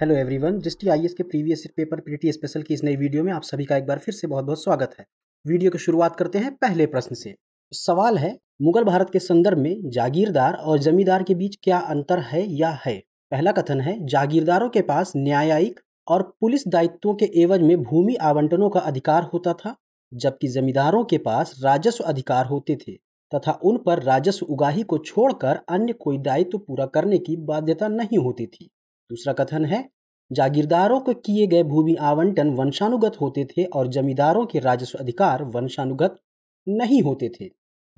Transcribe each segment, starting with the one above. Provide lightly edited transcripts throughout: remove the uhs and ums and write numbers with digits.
Hello everyone, दृष्टि IAS के previous paper PT special की इस नई वीडियो में आप सभी का एक बार फिर से बहुत बहुत स्वागत है। वीडियो की शुरुआत करते हैं पहले प्रश्न से। सवाल है, मुगल भारत के संदर्भ में जागीरदार और जमींदार के बीच क्या अंतर है या है। पहला कथन है, जागीरदारों के पास न्यायिक और पुलिस दायित्वों के एवज में भूमि आवंटनों का अधिकार होता था, जबकि जमींदारों के पास राजस्व अधिकार होते थे तथा उन पर राजस्व उगाही को छोड़कर अन्य कोई दायित्व पूरा करने की बाध्यता नहीं होती थी। दूसरा कथन है, जागीरदारों को किए गए भूमि आवंटन वंशानुगत होते थे और जमींदारों के राजस्व अधिकार वंशानुगत नहीं होते थे।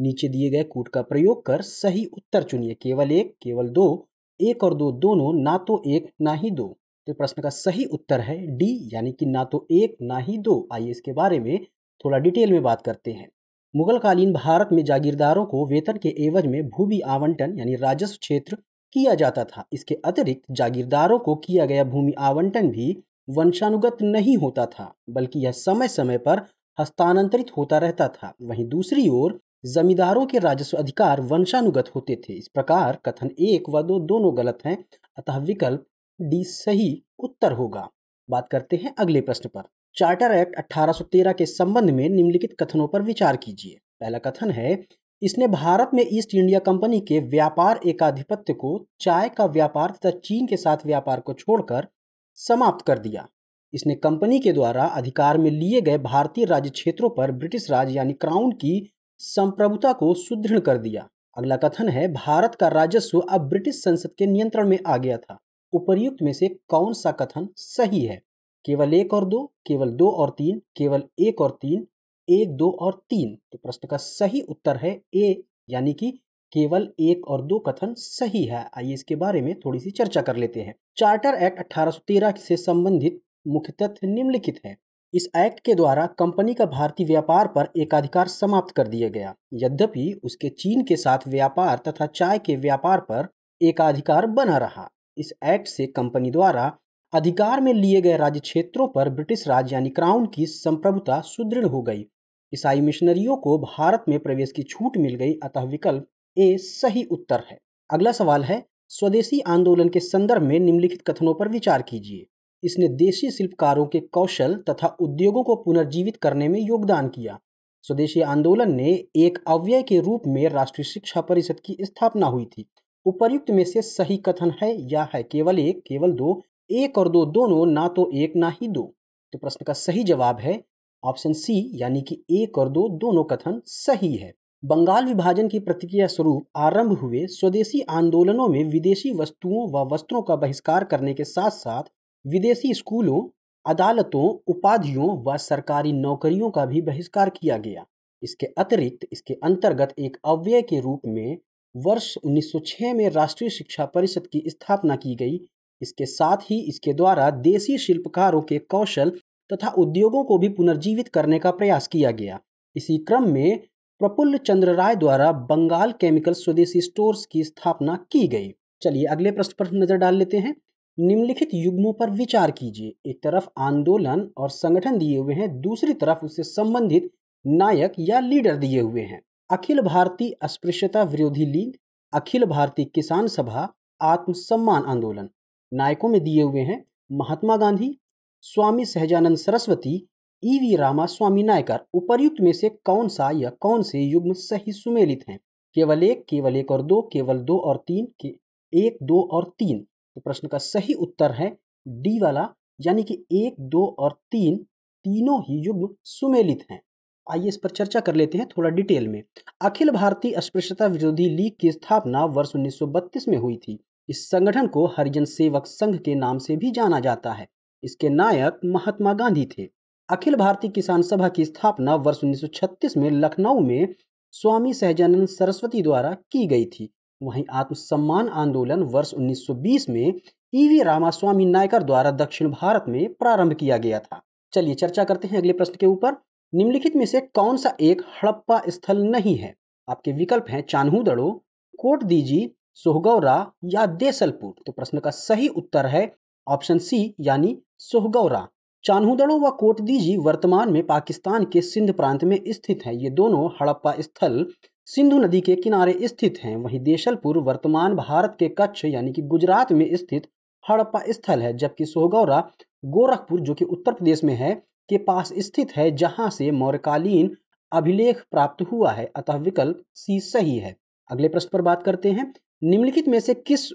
नीचे दिए गए कूट का प्रयोग कर सही उत्तर चुनिए। केवल एक, केवल दो, एक और दो दोनों, ना तो एक ना ही दो। तो प्रश्न का सही उत्तर है डी, यानी कि ना तो एक ना ही दो। आइए इसके बारे में थोड़ा डिटेल में बात करते हैं। मुगल कालीन भारत में जागीरदारों को वेतन के एवज में भूमि आवंटन यानी राजस्व क्षेत्र किया जाता था। इसके अतिरिक्त जागीरदारों को किया गया भूमि आवंटन भी वंशानुगत नहीं होता था, बल्कि यह समय समय पर हस्तांतरित होता रहता था। वहीं दूसरी ओर जमींदारों के राजस्व अधिकार वंशानुगत होते थे। इस प्रकार कथन एक व दो दोनों गलत हैं, अतः विकल्प डी सही उत्तर होगा। बात करते हैं अगले प्रश्न पर। चार्टर एक्ट 1813 के संबंध में निम्नलिखित कथनों पर विचार कीजिए। पहला कथन है, इसने भारत में ईस्ट इंडिया कंपनी के व्यापार एकाधिपत्य को चाय का व्यापार तथा चीन के साथ व्यापार को छोड़कर समाप्त कर दिया। इसने कंपनी के द्वारा अधिकार में लिए गए भारतीय राज्य क्षेत्रों पर ब्रिटिश राज यानी क्राउन की संप्रभुता को सुदृढ़ कर दिया। अगला कथन है, भारत का राजस्व अब ब्रिटिश संसद के नियंत्रण में आ गया था। उपर्युक्त में से कौन सा कथन सही है। केवल एक और दो, केवल दो और तीन, केवल एक और तीन, एक, दो और तीन। तो प्रश्न का सही उत्तर है ए, यानी कि केवल एक और दो कथन सही है। आइए इसके बारे में थोड़ी सी चर्चा कर लेते हैं। चार्टर एक्ट 1813 से संबंधित मुख्य तथ्य निम्नलिखित है। इस एक्ट के द्वारा कंपनी का भारतीय व्यापार पर एकाधिकार समाप्त कर दिया गया। यद्यपि उसके चीन के साथ व्यापार तथा चाय के व्यापार पर एकाधिकार बना रहा। इस एक्ट से कंपनी द्वारा अधिकार में लिए गए राज्य क्षेत्रों पर ब्रिटिश राज यानी क्राउन की संप्रभुता सुदृढ़ हो गई। ईसाई मिशनरियों को भारत में प्रवेश की छूट मिल गई, अतः विकल्प ए सही उत्तर है। अगला सवाल है, स्वदेशी आंदोलन के संदर्भ में निम्नलिखित कथनों पर विचार कीजिए। इसने देशी शिल्पकारों के कौशल तथा उद्योगों को पुनर्जीवित करने में योगदान किया। स्वदेशी आंदोलन ने एक अव्यय के रूप में राष्ट्रीय शिक्षा परिषद की स्थापना हुई थी। उपर्युक्त में से सही कथन है या है केवल एक, केवल दो, एक और दो दोनों, ना तो एक ना ही दो। तो प्रश्न का सही जवाब है ऑप्शन सी, यानी कि एक और दो दोनों कथन सही है। बंगाल विभाजन की प्रतिक्रिया स्वरूप आरंभ हुए स्वदेशी आंदोलनों में विदेशी वस्तुओं व वस्त्रों का बहिष्कार करने के साथ साथ विदेशी स्कूलों, अदालतों, उपाधियों व सरकारी नौकरियों का भी बहिष्कार किया गया। इसके अतिरिक्त इसके अंतर्गत एक अव्यय के रूप में वर्ष 1906 में राष्ट्रीय शिक्षा परिषद की स्थापना की गई। इसके साथ ही इसके द्वारा देसी शिल्पकारों के कौशल तथा उद्योगों को भी पुनर्जीवित करने का प्रयास किया गया। इसी क्रम में प्रफुल्ल चंद्र राय द्वारा बंगाल केमिकल स्वदेशी स्टोर्स की स्थापना की गई। चलिए अगले प्रश्न पर नजर डाल लेते हैं। निम्नलिखित युग्मों पर विचार कीजिए। एक तरफ आंदोलन और संगठन दिए हुए हैं, दूसरी तरफ उससे संबंधित नायक या लीडर दिए हुए हैं। अखिल भारतीय अस्पृश्यता विरोधी लीग, अखिल भारतीय किसान सभा, आत्मसम्मान आंदोलन। नायकों में दिए हुए हैं महात्मा गांधी, स्वामी सहजानंद सरस्वती, ईवी रामास्वामी नायकर। उपर्युक्त में से कौन सा या कौन से युग्म सही सुमेलित हैं। केवल एक और दो, केवल दो और तीन, एक, दो और तीन। तो प्रश्न का सही उत्तर है डी वाला, यानी कि एक, दो और तीन तीनों ही युग्म सुमेलित हैं। आइए इस पर चर्चा कर लेते हैं थोड़ा डिटेल में। अखिल भारतीय अस्पृश्यता विरोधी लीग की स्थापना वर्ष 1932 में हुई थी। इस संगठन को हरिजन सेवक संघ के नाम से भी जाना जाता है। इसके नायक महात्मा गांधी थे। अखिल भारतीय किसान सभा की स्थापना वर्ष 1936 में लखनऊ में स्वामी सहजानंद सरस्वती द्वारा की गई थी। वहीं आत्मसम्मान आंदोलन वर्ष 1920 में ईवी रामास्वामी नायकर द्वारा दक्षिण भारत में प्रारंभ किया गया था। चलिए चर्चा करते हैं अगले प्रश्न के ऊपर। निम्नलिखित में से कौन सा एक हड़प्पा स्थल नहीं है। आपके विकल्प हैं चान्हू-दड़ो, कोटदीजी, सोहगौरा या देसलपुर। तो प्रश्न का सही उत्तर है ऑप्शन सी, यानी सोहगौरा। चान्हू-दड़ो व कोटदीजी वर्तमान में पाकिस्तान के सिंध प्रांत में स्थित हैं। ये दोनों हड़प्पा स्थल सिंधु नदी के किनारे स्थित हैं। वहीं देशलपुर वर्तमान भारत के कच्छ यानी कि गुजरात में स्थित हड़प्पा स्थल है, जबकि सोहगौरा गोरखपुर जो कि उत्तर प्रदेश में है के पास स्थित है, जहां से मौर्यकालीन अभिलेख प्राप्त हुआ है। अतः विकल्प सी सही है। अगले प्रश्न पर बात करते हैं। निम्नलिखित में से किस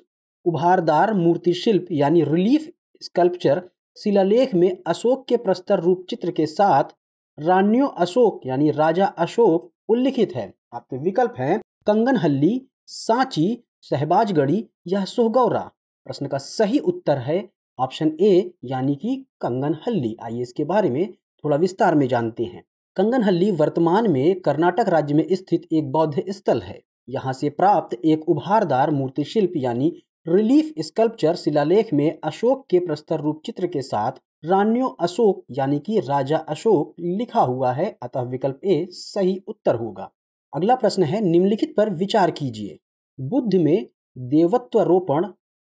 उभारदार मूर्ति शिल्प यानी रिलीफ स्कल्पचर शिलालेख में अशोक के प्रस्तर रूप चित्र के साथ रान्यो अशोक यानी राजा अशोक उल्लिखित है? आपके विकल्प हैं कंगनहल्ली, सांची, शहबाजगढ़ी या सोहगौरा। प्रश्न का सही उत्तर है ऑप्शन ए यानी कि कंगनहल्ली। आइए इसके बारे में थोड़ा विस्तार में जानते हैं। कंगनहल्ली वर्तमान में कर्नाटक राज्य में स्थित एक बौद्ध स्थल है। यहाँ से प्राप्त एक उभारदार मूर्ति शिल्प यानी रिलीफ स्कल्पचर शिलालेख में अशोक के प्रस्तर रूप चित्र के साथ रान्यो अशोक यानी कि राजा अशोक लिखा हुआ है। अतः विकल्प ए सही उत्तर होगा। अगला प्रश्न है, निम्नलिखित पर विचार कीजिए। बुद्ध में देवत्वारोपण,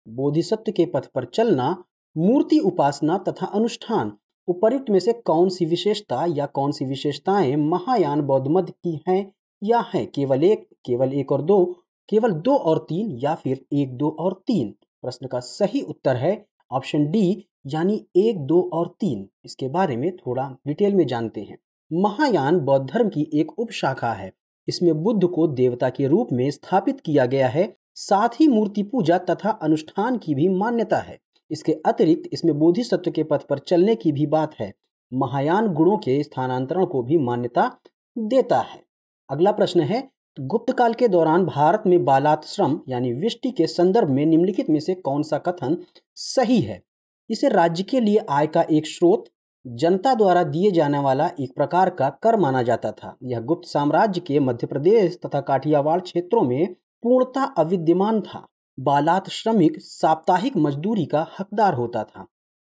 बोधिसत्व के पथ पर चलना, मूर्ति उपासना तथा अनुष्ठान उपर्युक्त में से कौन सी विशेषता या कौन सी विशेषताएं महायान बौद्ध मत की हैं या हैं? केवल एक और दो, केवल 2 और 3 या फिर 1, 2 और 3? प्रश्न का सही उत्तर है ऑप्शन डी यानी 1, 2 और 3। इसके बारे में थोड़ा डिटेल में जानते हैं। महायान बौद्ध धर्म की एक उपशाखा है। इसमें बुद्ध को देवता के रूप में स्थापित किया गया है। साथ ही मूर्ति पूजा तथा अनुष्ठान की भी मान्यता है। इसके अतिरिक्त इसमें बोधिसत्व के पथ पर चलने की भी बात है। महायान गुणों के स्थानांतरण को भी मान्यता देता है। अगला प्रश्न है, गुप्त काल के दौरान भारत में बालाश्रम यानी विष्टि के संदर्भ में निम्नलिखित में से कौन सा कथन सही है? इसे राज्य के लिए आय का एक स्रोत, जनता द्वारा दिए जाने वाला एक प्रकार का कर माना जाता था। यह गुप्त साम्राज्य के मध्य प्रदेश तथा काठियावाड़ क्षेत्रों में पूर्णतः अविद्यमान था। बालात श्रमिक साप्ताहिक मजदूरी का हकदार होता था।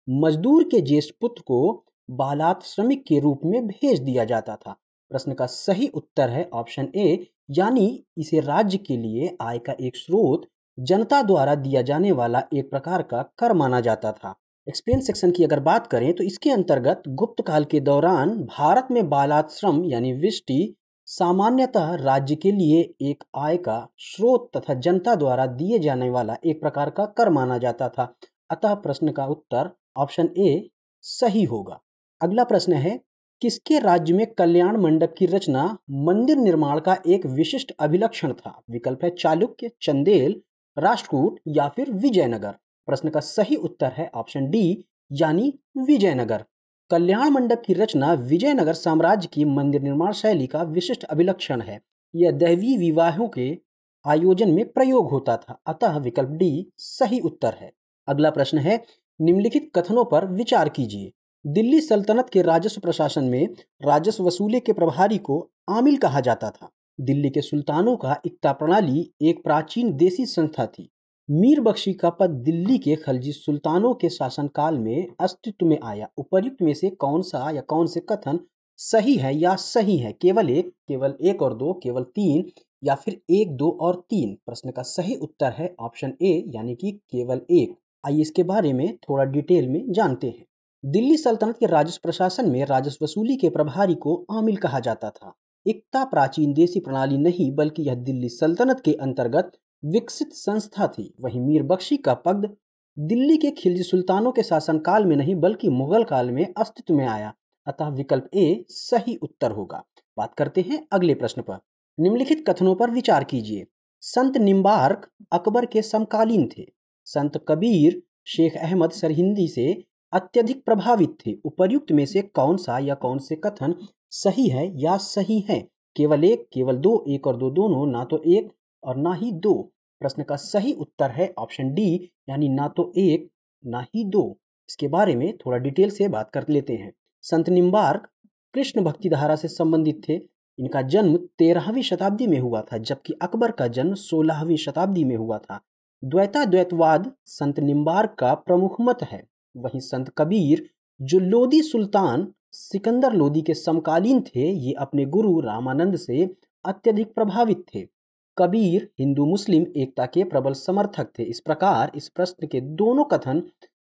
मजदूर के ज्येष्ठ पुत्र को बालात श्रमिक के रूप में भेज दिया जाता था। प्रश्न का सही उत्तर है ऑप्शन ए यानी इसे राज्य के लिए आय का एक स्रोत, जनता द्वारा दिया जाने वाला एक प्रकार का कर माना जाता था। एक्सप्लेन सेक्शन की अगर बात करें तो इसके अंतर्गत गुप्त काल के दौरान भारत में बालाश्रम यानी विष्टि सामान्यतः राज्य के लिए एक आय का स्रोत तथा जनता द्वारा दिए जाने वाला एक प्रकार का कर माना जाता था। अतः प्रश्न का उत्तर ऑप्शन ए सही होगा। अगला प्रश्न है, किसके राज्य में कल्याण मंडप की रचना मंदिर निर्माण का एक विशिष्ट अभिलक्षण था? विकल्प है चालुक्य, चंदेल, राष्ट्रकूट या फिर विजयनगर। प्रश्न का सही उत्तर है ऑप्शन डी यानी विजयनगर। कल्याण मंडप की रचना विजयनगर साम्राज्य की मंदिर निर्माण शैली का विशिष्ट अभिलक्षण है। यह दैवीय विवाहों के आयोजन में प्रयोग होता था। अतः विकल्प डी सही उत्तर है। अगला प्रश्न है, निम्नलिखित कथनों पर विचार कीजिए। दिल्ली सल्तनत के राजस्व प्रशासन में राजस्व वसूली के प्रभारी को आमिल कहा जाता था। दिल्ली के सुल्तानों का इक्ता प्रणाली एक प्राचीन देसी संस्था थी। मीर बख्शी का पद दिल्ली के खलजी सुल्तानों के शासनकाल में अस्तित्व में आया। उपर्युक्त में से कौन सा या कौन से कथन सही है या सही है? केवल एक और 2, केवल 3 या फिर 1, 2 और 3? प्रश्न का सही उत्तर है ऑप्शन ए यानी कि केवल 1। आइए इसके बारे में थोड़ा डिटेल में जानते हैं। दिल्ली सल्तनत के राजस्व प्रशासन में राजस्व वसूली के प्रभारी को आमिल कहा जाता था। इक्ता प्राचीन देसी प्रणाली नहीं बल्कि यह दिल्ली सल्तनत के अंतर्गत विकसित संस्था थी। वहीं मीर बख्शी का पद दिल्ली के खिलजी सुल्तानों के शासनकाल में नहीं बल्कि मुगल काल में अस्तित्व में आया। अतः विकल्प ए सही उत्तर होगा। बात करते हैं अगले प्रश्न पर। निम्नलिखित कथनों पर विचार कीजिए। संत निम्बार्क अकबर के समकालीन थे। संत कबीर शेख अहमद सरहिंदी से अत्यधिक प्रभावित थे। उपर्युक्त में से कौन सा या कौन से कथन सही है या सही है? केवल 1, केवल 2, 1 और 2 दोनों, ना तो 1 और ना ही 2? प्रश्न का सही उत्तर है ऑप्शन डी यानी ना तो 1 ना ही 2। इसके बारे में थोड़ा डिटेल से बात कर लेते हैं। संत निम्बार्क कृष्ण भक्ति धारा से संबंधित थे। इनका जन्म 13वीं शताब्दी में हुआ था, जबकि अकबर का जन्म 16वीं शताब्दी में हुआ था। द्वैताद्वैतवाद संत निम्बार्क का प्रमुख मत है। वहीं संत कबीर जो लोदी सुल्तान सिकंदर लोदी के समकालीन थे, ये अपने गुरु रामानंद से अत्यधिक प्रभावित थे। कबीर हिंदू मुस्लिम एकता के प्रबल समर्थक थे। इस प्रकार इस प्रश्न के दोनों कथन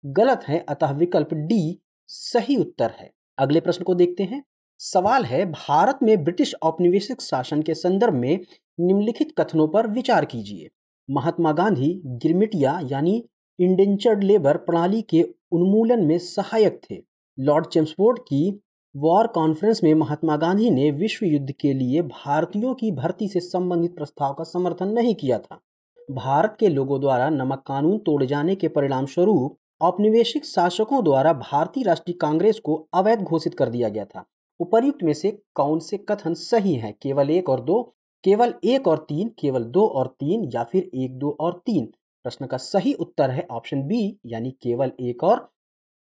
गलत हैं। अतः विकल्प डी सही उत्तर है। अगले प्रश्न को देखते हैं। सवाल है, भारत में ब्रिटिश औपनिवेशिक शासन के संदर्भ में निम्नलिखित कथनों पर विचार कीजिए। महात्मा गांधी गिरमिटिया यानी इंडेंचर्ड लेबर प्रणाली के उन्मूलन में सहायक थे। लॉर्ड चेम्सफोर्ड की वॉर कॉन्फ्रेंस में महात्मा गांधी ने विश्व युद्ध के लिए भारतीयों की भर्ती से संबंधित प्रस्ताव का समर्थन नहीं किया था। भारत के लोगों द्वारा नमक कानून तोड़े जाने के परिणाम स्वरूप औपनिवेशिक शासकों द्वारा भारतीय राष्ट्रीय कांग्रेस को अवैध घोषित कर दिया गया था। उपर्युक्त में से कौन से कथन सही हैं? केवल 1 और 2, केवल 1 और 3, केवल 2 और 3 या फिर 1, 2 और 3? प्रश्न का सही उत्तर है ऑप्शन बी, यानी केवल 1 और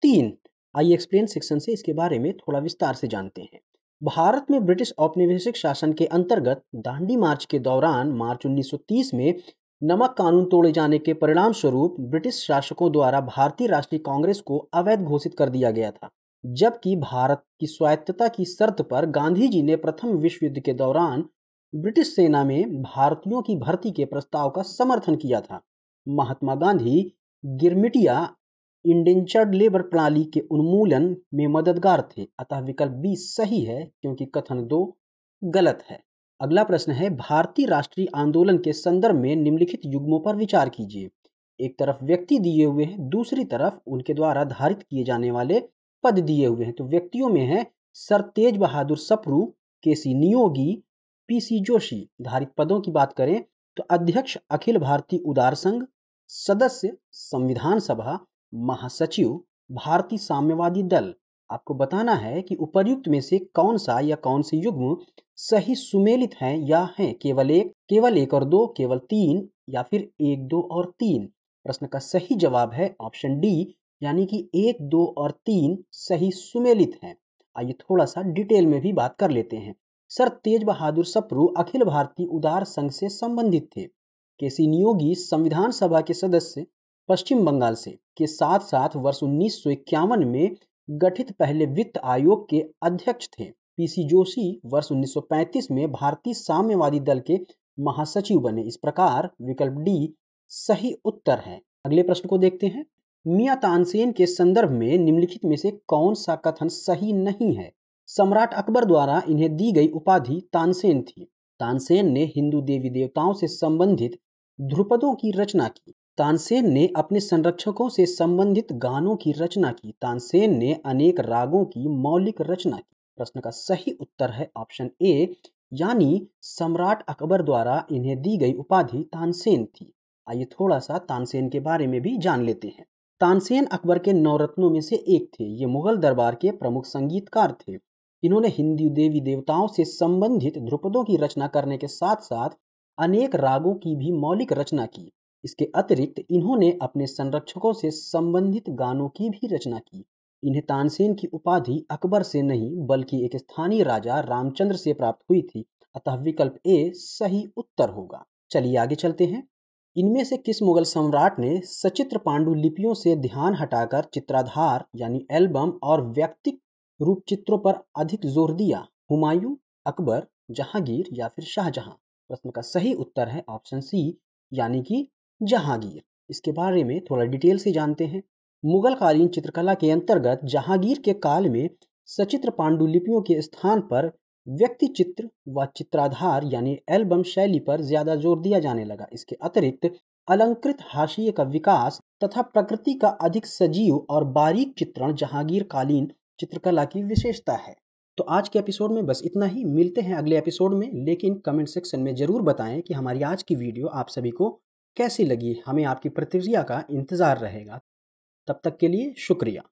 3। आइए एक्सप्लेन सेक्शन से इसके बारे में थोड़ा विस्तार से जानते हैं। भारत में ब्रिटिश औपनिवेशिक शासन के अंतर्गत दांडी मार्च के दौरान मार्च 1930 में नमक कानून तोड़े जाने के परिणाम स्वरूप ब्रिटिश शासकों द्वारा भारतीय राष्ट्रीय कांग्रेस को अवैध घोषित कर दिया गया था, जबकि भारत की स्वायत्तता की शर्त पर गांधी जी ने प्रथम विश्व युद्ध के दौरान ब्रिटिश सेना में भारतीयों की भर्ती के प्रस्ताव का समर्थन किया था। महात्मा गांधी गिरमिटिया इंडेंचर्ड लेबर प्रणाली के उन्मूलन में मददगार थे, अतः विकल्प बी सही है क्योंकि कथन 2 गलत है। अगला प्रश्न है, भारतीय राष्ट्रीय आंदोलन के संदर्भ में निम्नलिखित युग्मों पर विचार कीजिए। एक तरफ व्यक्ति दिए हुए हैं, दूसरी तरफ उनके द्वारा धारित किए जाने वाले पद दिए हुए हैं। तो व्यक्तियों में है सर तेज बहादुर सप्रू, केसी नियोगी, पीसी जोशी। धारित पदों की बात करें तो अध्यक्ष अखिल भारतीय उदार संघ, सदस्य संविधान सभा, महासचिव भारतीय साम्यवादी दल। आपको बताना है कि उपर्युक्त में से कौन सा या कौन से युग्म सही सुमेलित हैं या हैं केवल 1 और 2, केवल 3 या फिर 1, 2 और 3। प्रश्न का सही जवाब है ऑप्शन डी, यानी कि 1, 2 और 3 सही सुमेलित हैं। आइए थोड़ा सा डिटेल में भी बात कर लेते हैं। सर तेज बहादुर सप्रू अखिल भारतीय उदार संघ से संबंधित थे। केसी नियोगी संविधान सभा के सदस्य पश्चिम बंगाल से के साथ साथ वर्ष 1951 में गठित पहले वित्त आयोग के अध्यक्ष थे। पीसी जोशी वर्ष 1935 में भारतीय साम्यवादी दल के महासचिव बने। इस प्रकार विकल्प डी सही उत्तर है। अगले प्रश्न को देखते हैं। मियां तानसेन के संदर्भ में निम्नलिखित में से कौन सा कथन सही नहीं है? सम्राट अकबर द्वारा इन्हें दी गई उपाधि तानसेन थी। तानसेन ने हिंदू देवी देवताओं से संबंधित ध्रुपदों की रचना की। तानसेन ने अपने संरक्षकों से संबंधित गानों की रचना की। तानसेन ने अनेक रागों की मौलिक रचना की। प्रश्न का सही उत्तर है ऑप्शन ए, यानी सम्राट अकबर द्वारा इन्हें दी गई उपाधि तानसेन थी। आइए थोड़ा सा तानसेन के बारे में भी जान लेते हैं। तानसेन अकबर के 9 रत्नों में से एक थे। ये मुगल दरबार के प्रमुख संगीतकार थे। इन्होंने हिंदू देवी देवताओं से संबंधित ध्रुपदों की रचना करने के साथ साथ अनेक रागों की भी मौलिक रचना की। इसके अतिरिक्त इन्होंने अपने संरक्षकों से संबंधित गानों की भी रचना की। इन्हें तानसेन की उपाधि अकबर से नहीं बल्कि एक स्थानीय राजा रामचंद्र से प्राप्त हुई थी, अतः विकल्प ए सही उत्तर होगा। चलिए आगे चलते हैं। इनमें से किस मुगल सम्राट ने सचित्र पांडुलिपियों से ध्यान हटाकर चित्राधार यानी एल्बम और व्यक्तिक रूप चित्रों पर अधिक जोर दिया? हुमायूं, अकबर, जहांगीर या फिर शाहजहां? प्रश्न का सही उत्तर है ऑप्शन सी, यानी कि जहांगीर। इसके बारे में थोड़ा डिटेल से जानते हैं। मुगल कालीन चित्रकला के अंतर्गत जहांगीर के काल में सचित्र पांडुलिपियों के स्थान पर व्यक्ति चित्र व चित्राधार यानी एल्बम शैली पर ज्यादा जोर दिया जाने लगा। इसके अतिरिक्त अलंकृत हाशिए का विकास तथा प्रकृति का अधिक सजीव और बारीक चित्रण जहांगीर कालीन चित्रकला की विशेषता है। तो आज के एपिसोड में बस इतना ही। मिलते हैं अगले एपिसोड में, लेकिन कमेंट सेक्शन में जरूर बताएं कि हमारी आज की वीडियो आप सभी को कैसी लगी। हमें आपकी प्रतिक्रिया का इंतजार रहेगा। तब तक के लिए शुक्रिया।